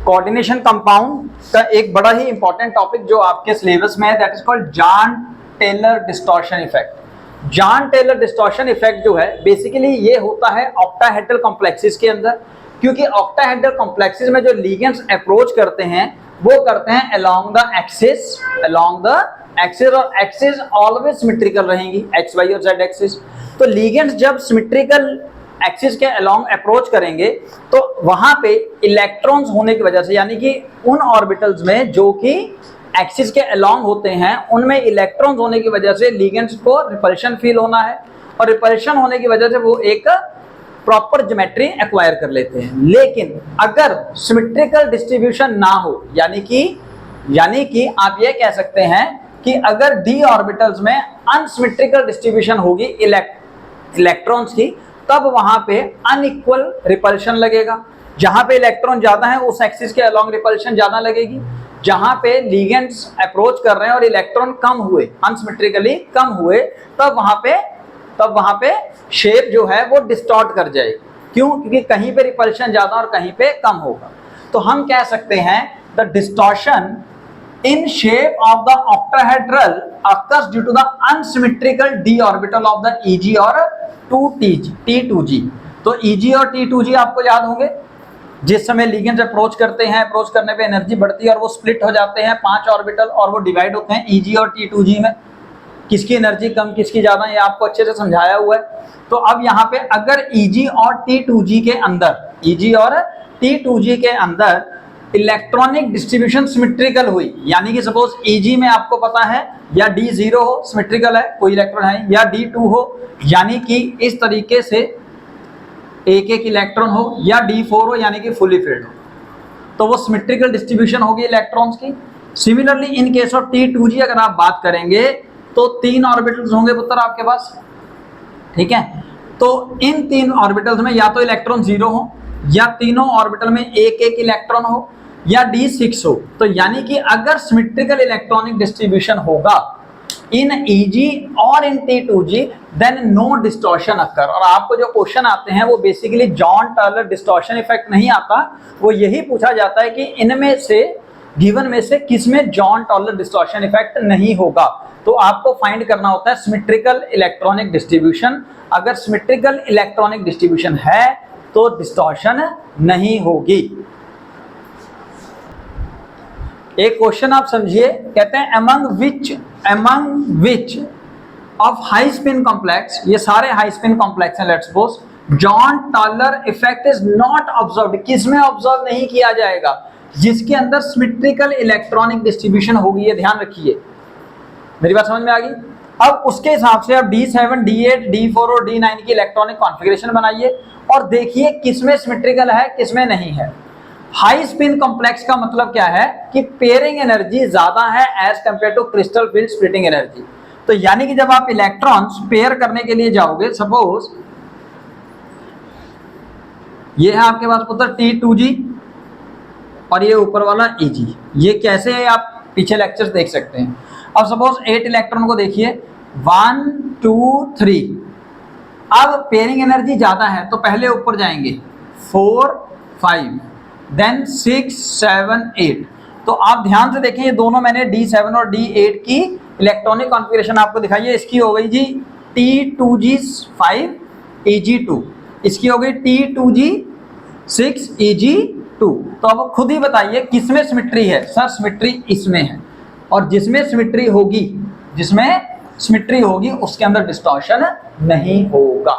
Coordination compound का एक बड़ा ही इंपॉर्टेंट टॉपिक जो आपके सिलेबस में है, that is called Jahn Teller distortion effect. Jahn Teller distortion effect जो है बेसिकली ये होता है ऑक्टाहेड्रल कॉम्प्लेक्सेस के अंदर, क्योंकि ऑक्टाहेड्रल कॉम्प्लेक्सेस में जो लिगेंड्स अप्रोच करते हैं वो करते हैं अलोंग द एक्सिस, और एक्सिस ऑलवेज सिमेट्रिकल रहेंगी, एक्स वाई और जेड एक्सिस। तो लिगेंड्स जब सिमेट्रिकल एक्सिस के अलोंग अप्रोच करेंगे तो वहां पे इलेक्ट्रॉन्स होने की वजह से, यानी कि उन ऑर्बिटल्स में जो कि एक्सिस के अलोंग होते हैं उनमें इलेक्ट्रॉन्स होने की वजह से लिगेंड्स को रिपल्शन फील होना है, और रिपल्शन होने की वजह से वो एक प्रॉपर ज्योमेट्री एक्वायर कर लेते हैं। लेकिन अगर सिमेट्रिकल डिस्ट्रीब्यूशन ना हो, यानी कि आप ये कह सकते हैं कि अगर डी ऑर्बिटल्स में अनसिमेट्रिकल डिस्ट्रीब्यूशन होगी इलेक्ट्रॉन्स की, तब वहां पे अनइक्वल रिपल्शन लगेगा। जहां पे इलेक्ट्रॉन ज्यादा है उस एक्सिस के अलोंग रिपल्शन ज्यादा लगेगी, जहां पे लिगेंड्स अप्रोच कर रहे हैं और इलेक्ट्रॉन कम हुए, अनसिमेट्रिकली कम हुए, तब वहां पे शेप जो है वो डिस्टॉर्ट कर जाएगी। क्यों? क्योंकि कहीं पे रिपल्शन ज्यादा और कहीं पे कम होगा। तो हम कह सकते हैं the distortion in shape of the octahedral occurs due to the unsymmetrical d orbital of the Eg और T2g। तो Eg और T2g आपको याद होंगे, जिस समय लिगेंड्स अप्रोच करते हैं, अप्रोच करने पे एनर्जी बढ़ती है और वो स्प्लिट हो जाते हैं 5 ऑर्बिटल और वो डिवाइड होते हैं Eg और T2g में। किसकी एनर्जी कम किसकी ज्यादा, ये आपको अच्छे से समझाया हुआ है। तो अब यहाँ पे अगर Eg और T2g के अंदर इलेक्ट्रॉनिक डिस्ट्रीब्यूशन सिमेट्रिकल हुई, यानी कि सपोज Eg में आपको पता है या D0 हो, सिमेट्रिकल है, कोई इलेक्ट्रॉन है, या D2 हो, यानी कि इस तरीके से एक इलेक्ट्रॉन हो, या D4 हो, यानी कि फुली फिल्ड हो, तो वो सिमेट्रिकल डिस्ट्रीब्यूशन होगी इलेक्ट्रॉन्स की। Similarly in case of T2g अगर आप बात करेंगे तो 3 ऑर्बिटल्स होंगे पुत्र आपके पास, ठीक है। तो इन 3 ऑर्बिटल्स में या तो इलेक्ट्रॉन 0 हो, या तीनों ऑर्बिटल में एक इलेक्ट्रॉन हो, या D6 हो। तो यानी कि अगर सिमेट्रिकल इलेक्ट्रॉनिक डिस्ट्रीब्यूशन होगा इन Eg और in T2g, then no distortion occur. और आपको जो क्वेश्चन आते हैं वो basically Jahn Teller distortion effect नहीं आता, वो यही पूछा जाता है कि इनमें से गिवन में से किसमें जॉन टेलर डिस्टॉर्शन इफेक्ट नहीं होगा। तो आपको फाइंड करना होता है सिमेट्रिकल इलेक्ट्रॉनिक डिस्ट्रीब्यूशन। अगर सिमेट्रिकल इलेक्ट्रॉनिक डिस्ट्रीब्यूशन है तो डिस्टॉर्शन नहीं होगी। एक क्वेश्चन आप समझिए, कहते हैं among which of high spin complex, ये सारे हाई स्पिन कॉम्प्लेक्स हैं, let's suppose, Jahn Teller effect is not observed. किसमें ऑब्जर्व नहीं किया जाएगा? जिसके अंदर सिमेट्रिकल इलेक्ट्रॉनिक डिस्ट्रीब्यूशन होगी। ये ध्यान रखिए, मेरी बात समझ में आ गई। अब उसके हिसाब से आप D7, D8, D4 और D9 की इलेक्ट्रॉनिक कॉन्फ़िगरेशन बनाइए और देखिए किसमें सिमेट्रिकल है किसमें नहीं है। हाई स्पिन कॉम्प्लेक्स का मतलब क्या है कि पेयरिंग एनर्जी ज्यादा है as compare to crystal field splitting energy. तो यानी कि जब आप इलेक्ट्रॉन्स पेयर करने के लिए जाओगे, सपोज ये है आपके पास पुत्र T2g और ये ऊपर वाला Eg, ये कैसे है आप पीछे लेक्चर्स देख सकते हैं। अब सपोज 8 इलेक्ट्रॉन को देखिए, 1 2 3। अब पेयरिंग एनर्जी ज्यादा है तो पहले ऊपर जाएंगे 4 5, देन 6 7 8। तो आप ध्यान से देखें, ये दोनों मैंने D7 और D8 की इलेक्ट्रॉनिक कॉन्फ़िगरेशन आपको दिखाई है। इसकी हो गई जी T2g5 Eg2, इसकी हो गई T2g6 Eg2। तो अब खुद ही बताइए किसमें सिमेट्री है? सर सिमेट्री इसमें है, और जिसमें सिमेट्री होगी उसके अंदर डिस्टॉर्शन नहीं होगा।